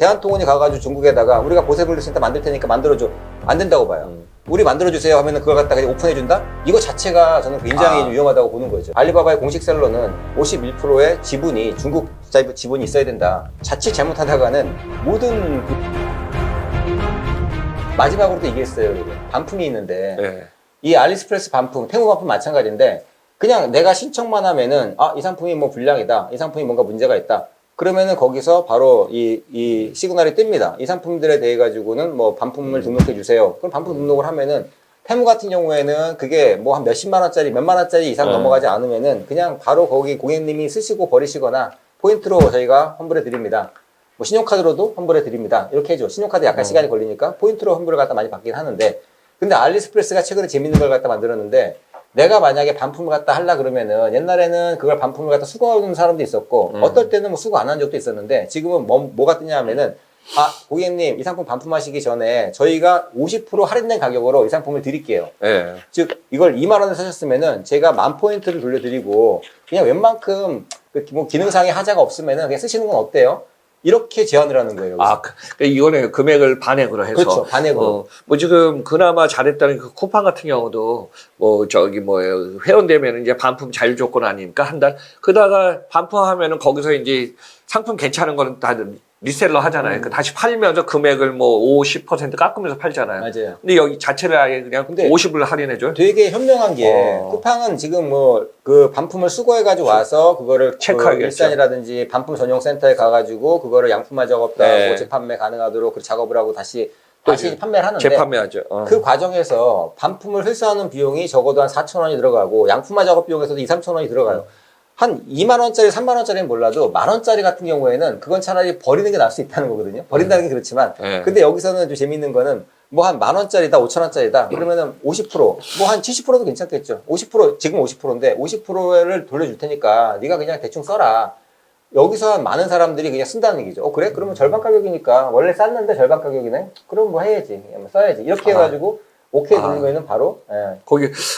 대한통운이 가가지고 중국에다가 우리가 보세물류센터 만들 테니까 만들어줘. 안 된다고 봐요. 우리 만들어주세요 하면은 그걸 갖다가 그냥 오픈해준다? 이거 자체가 저는 굉장히 위험하다고 보는 거죠. 알리바바의 공식 셀러는 51%의 지분이 중국 지분이 있어야 된다. 자칫 잘못하다가는 모든 마지막으로 또 얘기했어요. 반품이 있는데 네. 이 알리익스프레스 반품, 테무 반품 마찬가지인데 그냥 내가 신청만 하면은 이 상품이 뭐 불량이다. 이 상품이 뭔가 문제가 있다. 그러면은 거기서 바로 이 시그널이 뜹니다. 이 상품들에 대해 가지고는 뭐 반품을 등록해 주세요. 그럼 반품 등록을 하면은 테무 같은 경우에는 그게 뭐 한 몇십만 원짜리, 몇만 원짜리 이상 넘어가지 않으면은 그냥 바로 거기 고객님이 쓰시고 버리시거나 포인트로 저희가 환불해 드립니다. 뭐 신용카드로도 환불해 드립니다. 이렇게 해줘. 신용카드 약간 시간이 걸리니까 포인트로 환불을 갖다 많이 받긴 하는데 근데 알리익스프레스가 최근에 재밌는 걸 갖다 만들었는데 내가 만약에 반품을 갖다 하려 그러면은 옛날에는 그걸 반품을 갖다 수거하는 사람도 있었고 어떨 때는 뭐 수거 안 한 적도 있었는데 지금은 뭐가 뜨냐 하면은 고객님 이 상품 반품하시기 전에 저희가 50% 할인된 가격으로 이 상품을 드릴게요. 네. 즉 이걸 2만 원에 사셨으면은 제가 1000포인트를 돌려드리고 그냥 웬만큼 뭐 기능상의 하자가 없으면은 그냥 쓰시는 건 어때요? 이렇게 제안을 하는 거예요. 이거는 금액을 반액으로 해서. 그렇죠. 반액으로. 뭐 지금 그나마 잘했다는 그 쿠팡 같은 경우도 회원되면 이제 반품 자율 조건 아닙니까? 한 달. 그러다가 반품하면은 거기서 이제 상품 괜찮은 거는 다 리셀러 하잖아요. 다시 팔면서 금액을 뭐 50% 깎으면서 팔잖아요. 맞아요. 근데 여기 자체를 아예 그냥 근데 50을 할인해줘요. 되게 현명한 게 쿠팡은 지금 뭐 그 반품을 수거해가지고 와서 그거를 체크하겠죠. 일산이라든지 반품 전용 센터에 가가지고 그거를 양품화 작업도 네. 하고 재판매 가능하도록 그 작업을 하고 다시 판매를 하는데 재판매하죠. 그 과정에서 반품을 회수하는 비용이 적어도 한 4,000원이 들어가고 양품화 작업 비용에서도 2, 3,000원이 들어가요. 한 2만 원짜리, 3만 원짜리는 몰라도 만 원짜리 같은 경우에는 그건 차라리 버리는 게 나을 수 있다는 거거든요. 버린다는 게 그렇지만. 근데 여기서는 좀 재밌는 거는 뭐 한 만 원짜리다, 5천 원짜리다. 그러면은 50%, 뭐 한 70%도 괜찮겠죠. 50%, 지금 50%인데 50%를 돌려줄 테니까 네가 그냥 대충 써라. 여기서 많은 사람들이 그냥 쓴다는 얘기죠. 그래? 그러면 절반 가격이니까 원래 쌌는데 절반 가격이네? 그럼 뭐 해야지. 써야지. 이렇게 해가지고 오케이 누르면은 바로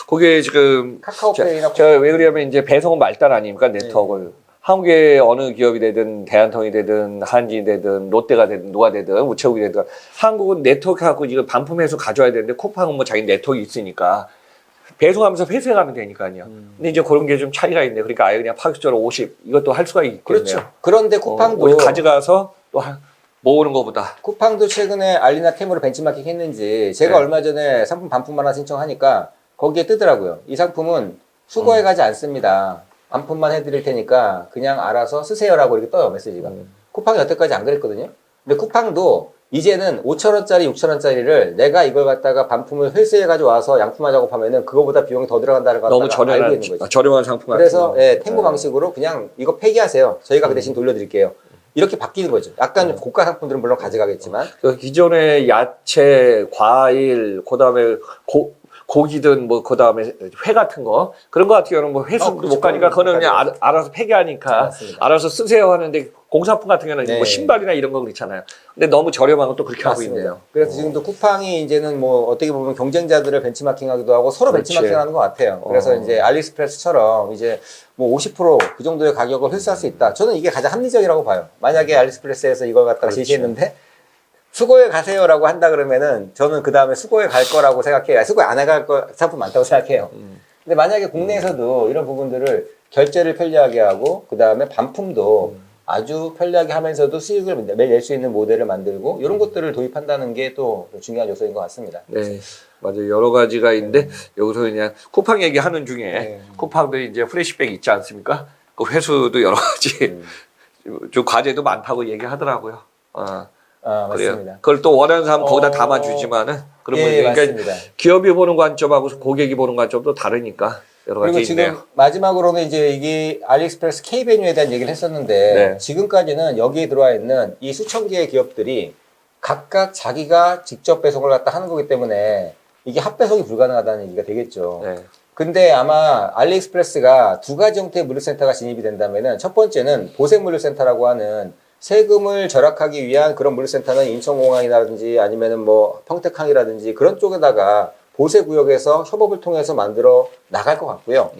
거기에 지금 카카오페이나 제가 왜 그러냐면 이제 배송은 말단 아닙니까? 네트워크를. 한국의 어느 기업이 되든 대한통운이 되든 한진이 되든 롯데가 되든 누가 되든 우체국이 되든 한국은 네트워크하고 이거 반품해서 가져와야 되는데 쿠팡은 뭐 자기 네트워크 있으니까 배송하면서 회수해가면 되니까요. 근데 이제 그런 게 좀 차이가 있네. 그러니까 아예 그냥 파격적으로 50 이것도 할 수가 있겠네요. 그렇죠. 그런데 쿠팡도 가져가서 또 모으는 것보다. 쿠팡도 최근에 알리나 테무로 벤치마킹 했는지 제가 얼마 전에 상품 반품 하나 신청하니까 거기에 뜨더라고요. 이 상품은 수거해 가지 않습니다. 반품만 해드릴 테니까 그냥 알아서 쓰세요라고 이렇게 떠요, 메시지가. 쿠팡이 여태까지 안 그랬거든요. 근데 쿠팡도 이제는 5,000원짜리, 6,000원짜리를 내가 이걸 갖다가 반품을 회수해 가지고 와서 양품화 작업하면은 그거보다 비용이 더 들어간다는 걸 너무 알고 있는 거죠. 저렴한 상품 같은 그래서 테무 방식으로 그냥 이거 폐기하세요. 저희가 그 대신 돌려드릴게요. 이렇게 바뀌는 거죠. 약간 고가 상품들은 물론 가져가겠지만. 기존의 야채, 과일, 그다음에 고기든 뭐 그다음에 회 같은 거 그런 거 같은 경우는 뭐 회수 못 가니까 그거는 그냥 알아서 폐기하니까 맞습니다. 알아서 쓰세요 하는데 공산품 같은 경우는 뭐 신발이나 이런 거 그렇잖아요. 근데 너무 저렴한 건 또 그렇게 하고 있네요. 그래서 지금도 쿠팡이 이제는 뭐 어떻게 보면 경쟁자들을 벤치마킹하기도 하고 서로 벤치마킹하는 것 같아요. 그래서 이제 알리익스프레스처럼 이제 뭐 50% 그 정도의 가격을 회수할 수 있다. 저는 이게 가장 합리적이라고 봐요. 만약에 알리익스프레스에서 이걸 갖다가 제시했는데 수거해 가세요라고 한다 그러면은 저는 그 다음에 수거해 갈 거라고 생각해요. 수거해 안 해갈 거 상품 많다고 생각해요. 근데 만약에 국내에서도 이런 부분들을 결제를 편리하게 하고 그 다음에 반품도 아주 편리하게 하면서도 수익을 매일 낼 수 있는 모델을 만들고 이런 것들을 도입한다는 게 또 중요한 요소인 것 같습니다. 네, 맞아요. 여러 가지가 있는데 여기서 그냥 쿠팡 얘기하는 중에 쿠팡도 이제 프레시백 있지 않습니까? 그 회수도 여러 가지 좀 과제도 많다고 얘기하더라고요. 맞습니다. 그걸 또 원하는 사람 거기다 담아주지만은 그런 분이 그러니까 기업이 보는 관점하고 고객이 보는 관점도 다르니까 여러 가지 그리고 있네요. 지금 마지막으로는 이제 이게 알리익스프레스 K베뉴에 대한 얘기를 했었는데 지금까지는 여기에 들어와 있는 이 수천 개의 기업들이 각각 자기가 직접 배송을 갖다 하는 거기 때문에 이게 합배송이 불가능하다는 얘기가 되겠죠. 근데 아마 알리익스프레스가 두 가지 형태의 물류센터가 진입이 된다면은 첫 번째는 보색물류센터라고 하는 세금을 절약하기 위한 그런 물류센터는 인천공항이라든지 아니면은 뭐 평택항이라든지 그런 쪽에다가 보세구역에서 협업을 통해서 만들어 나갈 것 같고요.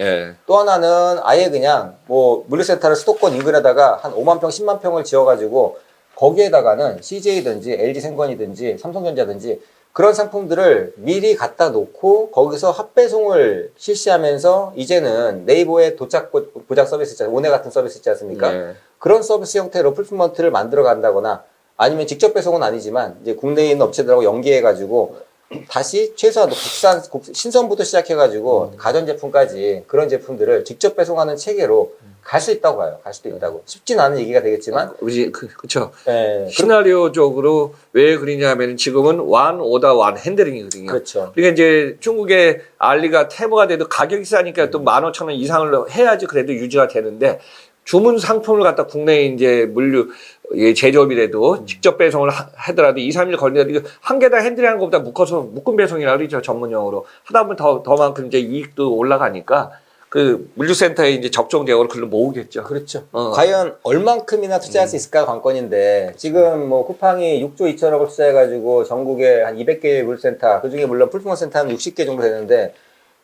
또 하나는 아예 그냥 뭐 물류센터를 수도권 인근에다가 한 5만 평, 10만 평을 지어가지고 거기에다가는 CJ든지 LG생건이든지 삼성전자든지 그런 상품들을 미리 갖다 놓고 거기서 합배송을 실시하면서 이제는 네이버의 도착 보작 서비스 있잖아요. 오네 같은 서비스 있지 않습니까? 네. 그런 서비스 형태로 풀프먼트를 만들어 간다거나 아니면 직접 배송은 아니지만 이제 국내에 있는 업체들하고 연계해가지고 다시 최소한 국산, 신선부터 시작해가지고 가전제품까지 그런 제품들을 직접 배송하는 체계로 갈 수 있다고 봐요. 갈 수도 있다고. 쉽진 않은 얘기가 되겠지만. 그렇죠. 네, 시나리오적으로 왜 그러냐면 지금은 완 오더 완 핸들링이거든요. 그렇죠. 그러니까 이제 중국의 알리가 테무가 돼도 가격이 싸니까 또 15,000원 이상을 해야지 그래도 유지가 되는데 주문 상품을 갖다 국내에 이제 물류 제조업이라도 직접 배송을 하더라도 2, 3일 걸리더라도 한 개당 핸들링하는 것보다 묶어서 묶음 배송이라 그러죠. 전문용어로. 하다 보면 더만큼 이제 이익도 올라가니까 그 물류센터에 이제 접종 대역을 글로 모으겠죠. 그렇죠. 과연 얼만큼이나 투자할 수 있을까 관건인데 지금 뭐 쿠팡이 6조 2천억을 투자해가지고 전국에 한 200개의 물센터 그중에 물론 풀프먼 센터는 60개 정도 되는데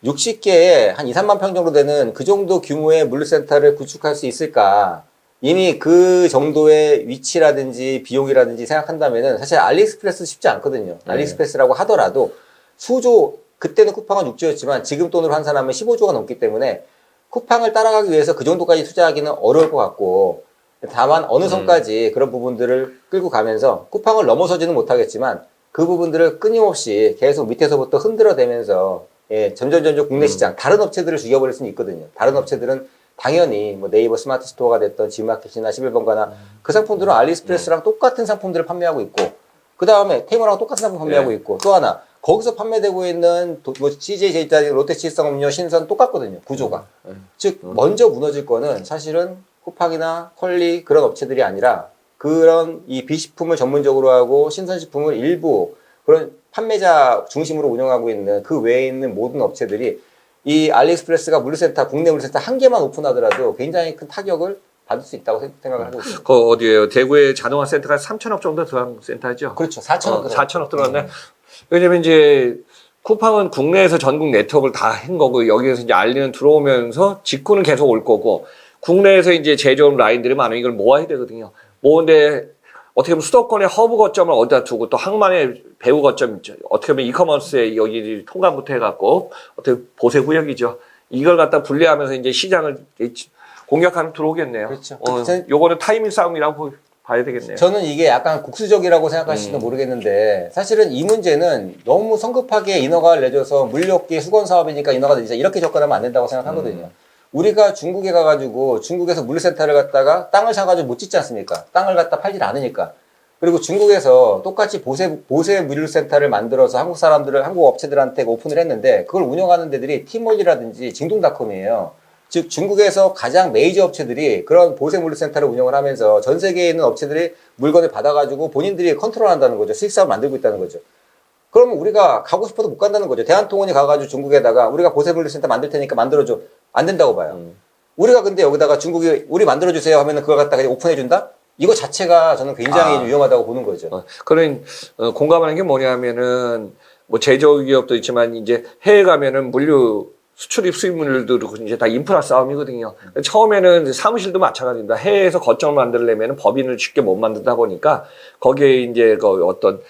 60개에 한 2, 3만 평 정도 되는 그 정도 규모의 물류센터를 구축할 수 있을까? 이미 그 정도의 위치라든지 비용이라든지 생각한다면은 사실 알리익스프레스 쉽지 않거든요. 알리익스프레스라고 하더라도 수조, 그때는 쿠팡은 6조였지만 지금 돈으로 환산하면 15조가 넘기 때문에 쿠팡을 따라가기 위해서 그 정도까지 투자하기는 어려울 것 같고 다만 어느 선까지 그런 부분들을 끌고 가면서 쿠팡을 넘어서지는 못하겠지만 그 부분들을 끊임없이 계속 밑에서부터 흔들어대면서 예, 점점 국내 시장, 다른 업체들을 죽여버릴 수는 있거든요. 다른 업체들은 당연히 뭐 네이버 스마트 스토어가 됐던 G마켓이나 11번가나 그 상품들은 알리익스프레스랑 똑같은 상품들을 판매하고 있고 그 다음에 테무랑 똑같은 상품 판매하고 있고 또 하나 거기서 판매되고 있는 뭐 CJ, 제이타, 롯데칠성음료, 신선 똑같거든요. 구조가. 즉 먼저 무너질 거는 사실은 쿠팡이나 퀄리 그런 업체들이 아니라 그런 이 비식품을 전문적으로 하고 신선식품을 일부 그런 판매자 중심으로 운영하고 있는 그 외에 있는 모든 업체들이 이 알리익스프레스가 물류센터, 국내 물류센터 한 개만 오픈하더라도 굉장히 큰 타격을 받을 수 있다고 생각을 하고 있습니다. 그 어디에요? 대구에 자동화 센터가 3천억 정도 들어간 센터죠? 그렇죠. 4천억 4천억 들어갔네. 왜냐면 이제 쿠팡은 국내에서 전국 네트워크를 다 한 거고 여기에서 이제 알리는 들어오면서 직구는 계속 올 거고 국내에서 이제 제조업 라인들이 많으면 이걸 모아야 되거든요. 모은데 어떻게 보면 수도권의 허브 거점을 어디다 두고 또 항만의 배후 거점 있죠. 어떻게 보면 이커머스에 여기 통관부터 해갖고 어떻게 보세 구역이죠. 이걸 갖다 분리하면서 이제 시장을 공격하면 들어오겠네요. 그렇죠. 요거는 타이밍 싸움이라고 봐야 되겠네요. 저는 이게 약간 국수적이라고 생각하실지도 모르겠는데 사실은 이 문제는 너무 성급하게 인허가를 내줘서 물류업계 수건 사업이니까 인허가 내자 이렇게 접근하면 안 된다고 생각하거든요. 우리가 중국에 가가지고 중국에서 물류센터를 갖다가 땅을 사가지고 못 짓지 않습니까? 땅을 갖다 팔질 않으니까. 그리고 중국에서 똑같이 보세 물류센터를 만들어서 한국 사람들을, 한국 업체들한테 오픈을 했는데 그걸 운영하는 데들이 티몰이라든지 징동닷컴이에요. 즉 중국에서 가장 메이저 업체들이 그런 보세 물류센터를 운영을 하면서 전 세계에 있는 업체들이 물건을 받아가지고 본인들이 컨트롤한다는 거죠. 수익사업을 만들고 있다는 거죠. 그러면 우리가 가고 싶어도 못 간다는 거죠. 대한통운이 가가지고 중국에다가 우리가 보세 물류센터 만들 테니까 만들어줘. 안 된다고 봐요. 우리가 근데 여기다가 중국이 우리 만들어주세요 하면은 그걸 갖다가 오픈해준다? 이거 자체가 저는 굉장히 위험하다고 보는 거죠. 그런 공감하는 게 뭐냐면은 뭐 제조기업도 있지만 이제 해외 가면은 물류 수출입 수입물들도 이제 다 인프라 싸움이거든요. 처음에는 사무실도 마찬가지입니다. 해외에서 거점을 만들려면 법인을 쉽게 못 만들다 보니까 거기에 이제 그 어떤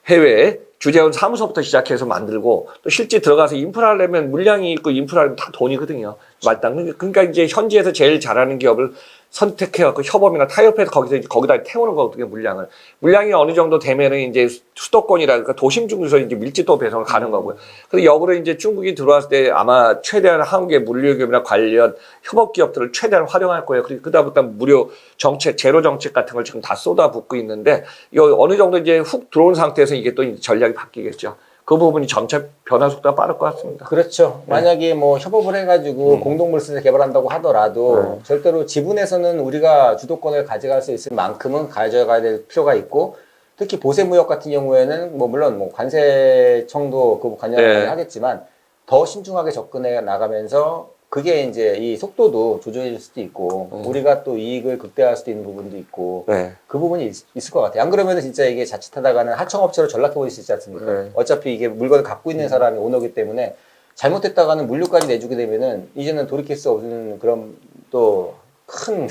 해외 주재원 사무소부터 시작해서 만들고 또 실제 들어가서 인프라를 내면 물량이 있고 인프라는 다 돈이거든요. 말단. 그러니까 이제 현지에서 제일 잘하는 기업을 선택해갖고 협업이나 타협해서 거기다 태우는 거거든요, 물량을. 물량이 어느 정도 되면은 이제 수도권이라든가 도심 중에서 이제 밀집도 배송을 가는 거고요. 그리고 역으로 이제 중국이 들어왔을 때 아마 최대한 한국의 물류기업이나 관련 협업기업들을 최대한 활용할 거예요. 그리고 그다음부터 무료 정책, 제로 정책 같은 걸 지금 다 쏟아붓고 있는데, 이거 어느 정도 이제 훅 들어온 상태에서 이게 또 이제 전략이 바뀌겠죠. 그 부분이 점차 변화 속도가 빠를 것 같습니다. 그렇죠. 만약에 뭐 협업을 해가지고 공동물산을 개발한다고 하더라도 절대로 지분에서는 우리가 주도권을 가져갈 수 있을 만큼은 가져가야 될 필요가 있고 특히 보세무역 같은 경우에는 뭐 물론 뭐 관세청도 그 관여를 하겠지만 더 신중하게 접근해 나가면서 그게 이제 이 속도도 조절일 수도 있고 우리가 또 이익을 극대화할 수도 있는 부분도 있고 그 부분이 있을 것 같아요. 안 그러면 진짜 이게 자칫하다가는 하청업체로 전락해버릴 수 있지 않습니까? 어차피 이게 물건을 갖고 있는 사람이 오너기 때문에 잘못했다가는 물류까지 내주게 되면은 이제는 돌이킬 수 없는 그런 또 큰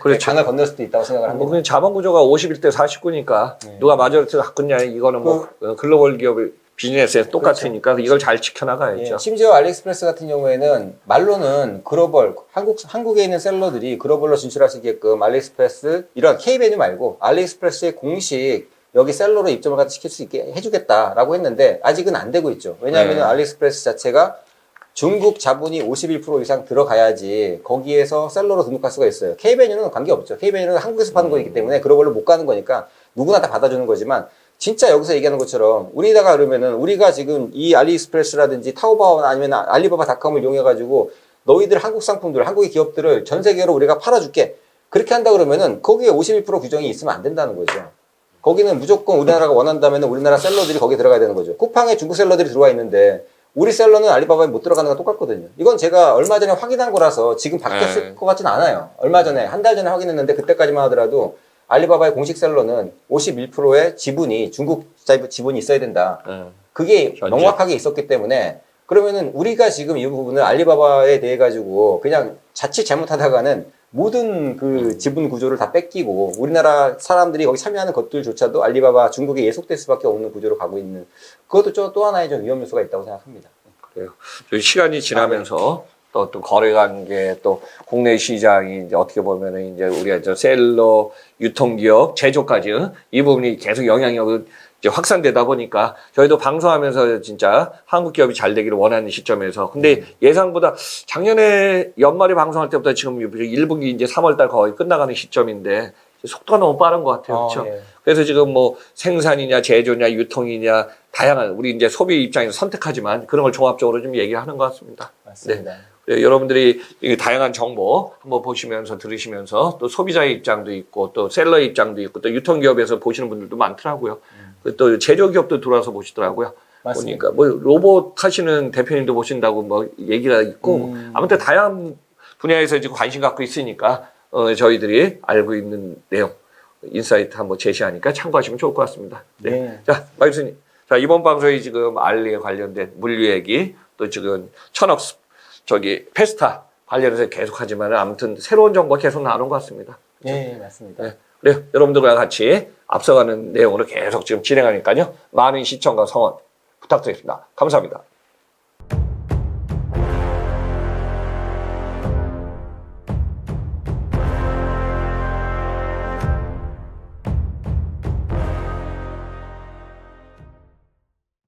그렇죠. 강을 건널 수도 있다고 생각을 합니다. 뭐 그냥 자본 구조가 51대 49니까 누가 마저리티를 갖겠냐 이거는 뭐 글로벌 기업의 비즈니스에 똑같으니까 이걸 잘 지켜나가야죠. 예, 심지어 알리익스프레스 같은 경우에는 말로는 글로벌 한국에 있는 셀러들이 글로벌로 진출할 수 있게끔 알리익스프레스 이런 K메뉴 말고 알리익스프레스의 공식 여기 셀러로 입점을 갖다 시킬 수 있게 해주겠다라고 했는데 아직은 안 되고 있죠. 왜냐하면 알리익스프레스 자체가 중국 자본이 51% 이상 들어가야지 거기에서 셀러로 등록할 수가 있어요. K메뉴는 관계없죠. K메뉴는 한국에서 파는 거기 때문에 글로벌로 못 가는 거니까 누구나 다 받아주는 거지만 진짜 여기서 얘기하는 것처럼 우리다가 그러면은 우리가 지금 이 알리익스프레스라든지 타오바오나 아니면 알리바바닷컴을 이용해가지고 너희들 한국 상품들, 한국의 기업들을 전 세계로 우리가 팔아줄게. 그렇게 한다 그러면은 거기에 51% 규정이 있으면 안 된다는 거죠. 거기는 무조건 우리나라가 원한다면 우리나라 셀러들이 거기에 들어가야 되는 거죠. 쿠팡에 중국 셀러들이 들어와 있는데 우리 셀러는 알리바바에 못 들어가는 건 똑같거든요. 이건 제가 얼마 전에 확인한 거라서 지금 바뀌었을 것 같진 않아요. 얼마 전에, 한 달 전에 확인했는데 그때까지만 하더라도 알리바바의 공식 셀러는 51%의 지분이 중국 지분이 있어야 된다. 그게 현재. 명확하게 있었기 때문에 그러면은 우리가 지금 이 부분을 알리바바에 대해 가지고 그냥 자칫 잘못하다가는 모든 그 지분 구조를 다 뺏기고 우리나라 사람들이 거기 참여하는 것들조차도 알리바바 중국에 예속될 수밖에 없는 구조로 가고 있는 그것도 또 하나의 좀 위험 요소가 있다고 생각합니다. 그래요. 시간이 지나면서 또 어떤 거래 관계 또 국내 시장이 이제 어떻게 보면은 이제 우리가 저 셀러, 유통기업, 제조까지 이 부분이 계속 영향력을 이제 확산되다 보니까 저희도 방송하면서 진짜 한국 기업이 잘 되기를 원하는 시점에서 근데 예상보다 작년에 연말에 방송할 때부터 지금 1분기 이제 3월달 거의 끝나가는 시점인데 속도가 너무 빠른 것 같아요. 그렇죠? 예. 그래서 지금 뭐 생산이냐 제조냐 유통이냐 다양한 우리 이제 소비 입장에서 선택하지만 그런 걸 종합적으로 좀 얘기하는 것 같습니다. 맞습니다. 네, 여러분들이 이 다양한 정보 한번 보시면서 들으시면서 또 소비자의 입장도 있고 또 셀러의 입장도 있고 또 유통기업에서 보시는 분들도 많더라고요. 또 제조기업도 들어와서 보시더라고요. 맞습니다. 보니까 뭐 로봇 하시는 대표님도 보신다고 뭐 얘기가 있고 아무튼 다양한 분야에서 지금 관심 갖고 있으니까 저희들이 알고 있는 내용 인사이트 한번 제시하니까 참고하시면 좋을 것 같습니다. 네. 네. 자, 마이수님. 자, 이번 방송이 지금 알리에 관련된 물류 얘기 또 지금 천억 페스타 관련해서 계속 하지만 아무튼 새로운 정보가 계속 나오는 것 같습니다. 네, 맞습니다. 네. 그래요. 여러분들과 같이 앞서가는 내용으로 계속 지금 진행하니까요. 많은 시청과 성원 부탁드리겠습니다. 감사합니다.